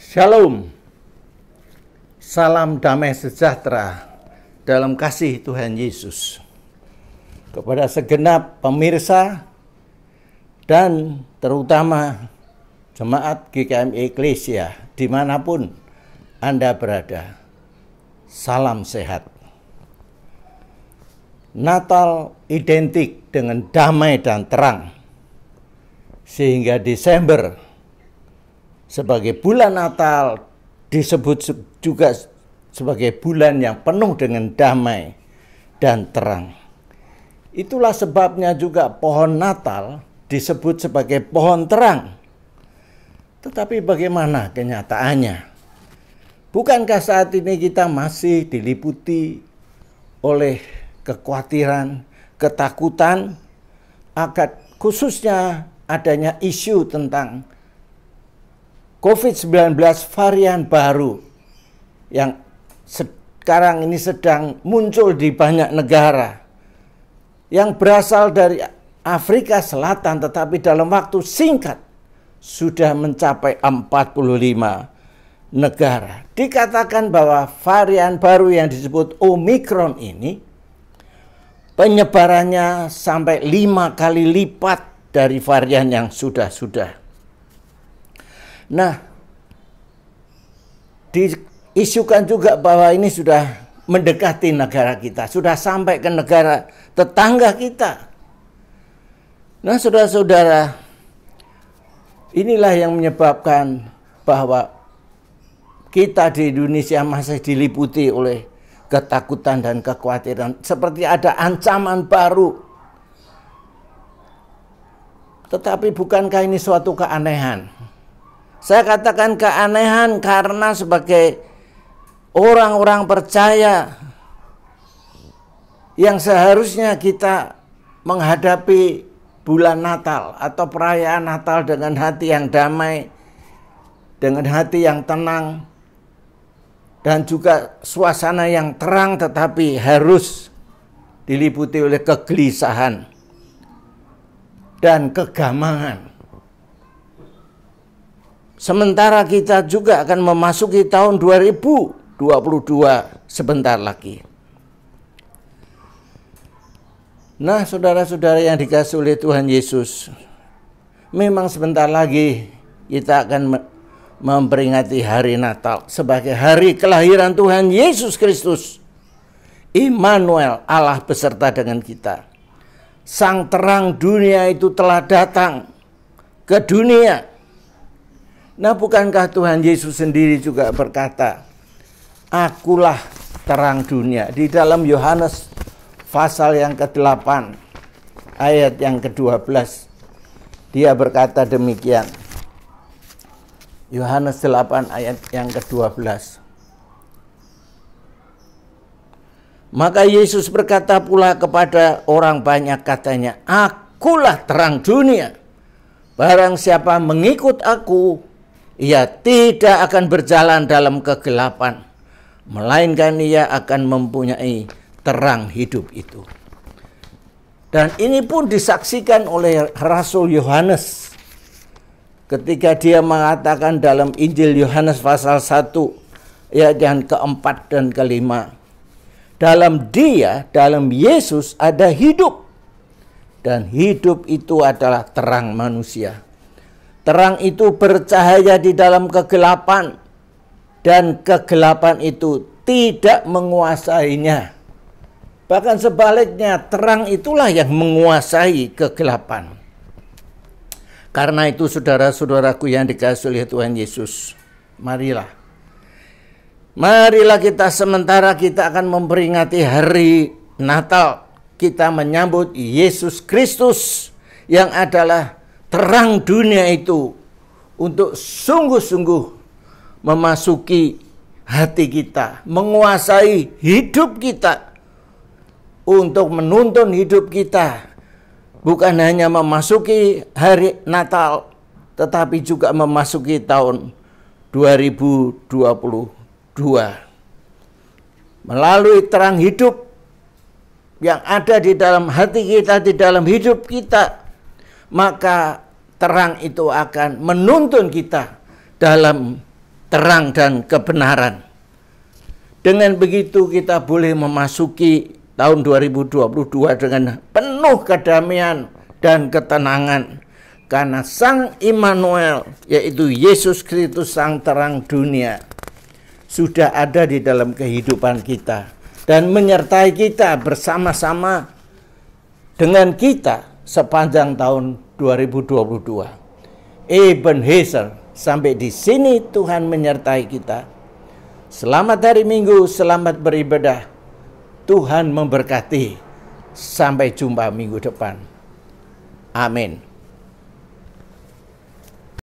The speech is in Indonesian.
Shalom, salam damai sejahtera dalam kasih Tuhan Yesus kepada segenap pemirsa dan terutama jemaat GKM Eklesia dimanapun Anda berada. Salam sehat. Natal identik dengan damai dan terang, sehingga Desember sebagai bulan Natal disebut juga sebagai bulan yang penuh dengan damai dan terang. Itulah sebabnya juga pohon Natal disebut sebagai pohon terang. Tetapi bagaimana kenyataannya? Bukankah saat ini kita masih diliputi oleh kekhawatiran, ketakutan, khususnya adanya isu tentang COVID-19 varian baru yang sekarang ini sedang muncul di banyak negara, yang berasal dari Afrika Selatan tetapi dalam waktu singkat sudah mencapai 45 negara. Dikatakan bahwa varian baru yang disebut Omicron ini penyebarannya sampai 5 kali lipat dari varian yang sudah-sudah. Nah, diisukan juga bahwa ini sudah mendekati negara kita, sudah sampai ke negara tetangga kita. Nah, saudara-saudara, inilah yang menyebabkan bahwa kita di Indonesia masih diliputi oleh ketakutan dan kekhawatiran, seperti ada ancaman baru. Tetapi bukankah ini suatu keanehan? Saya katakan keanehan karena sebagai orang-orang percaya yang seharusnya kita menghadapi bulan Natal atau perayaan Natal dengan hati yang damai, dengan hati yang tenang, dan juga suasana yang terang, tetapi harus diliputi oleh kegelisahan dan kegamangan. Sementara kita juga akan memasuki tahun 2022 sebentar lagi. Nah, saudara-saudara yang dikasihi oleh Tuhan Yesus, memang sebentar lagi kita akan memperingati hari Natal sebagai hari kelahiran Tuhan Yesus Kristus, Immanuel, Allah beserta dengan kita. Sang terang dunia itu telah datang ke dunia. Nah, bukankah Tuhan Yesus sendiri juga berkata, "Akulah terang dunia." Di dalam Yohanes pasal yang ke-8 ayat yang ke-12 dia berkata demikian. Yohanes 8 ayat yang ke-12. Maka Yesus berkata pula kepada orang banyak, katanya, "Akulah terang dunia. Barang siapa mengikut aku, ia tidak akan berjalan dalam kegelapan, melainkan ia akan mempunyai terang hidup itu." Dan ini pun disaksikan oleh Rasul Yohanes ketika dia mengatakan dalam Injil Yohanes pasal 1 ayat yang ke-4 dan ke-5. Dalam dia, dalam Yesus ada hidup, dan hidup itu adalah terang manusia. Terang itu bercahaya di dalam kegelapan, dan kegelapan itu tidak menguasainya. Bahkan sebaliknya, terang itulah yang menguasai kegelapan. Karena itu, saudara-saudaraku yang dikasihi oleh Tuhan Yesus, marilah kita sementara kita akan memperingati hari Natal, kita menyambut Yesus Kristus yang adalah terang dunia itu, untuk sungguh-sungguh memasuki hati kita, menguasai hidup kita, untuk menuntun hidup kita, bukan hanya memasuki hari Natal, tetapi juga memasuki tahun 2022. Melalui terang hidup yang ada di dalam hati kita, di dalam hidup kita, maka terang itu akan menuntun kita dalam terang dan kebenaran. Dengan begitu kita boleh memasuki tahun 2022 dengan penuh kedamaian dan ketenangan. Karena Sang Immanuel, yaitu Yesus Kristus Sang Terang Dunia, sudah ada di dalam kehidupan kita dan menyertai kita bersama-sama dengan kita sepanjang tahun 2022. Ebenezer, sampai di sini Tuhan menyertai kita. Selamat hari Minggu, selamat beribadah. Tuhan memberkati. Sampai jumpa minggu depan. Amin.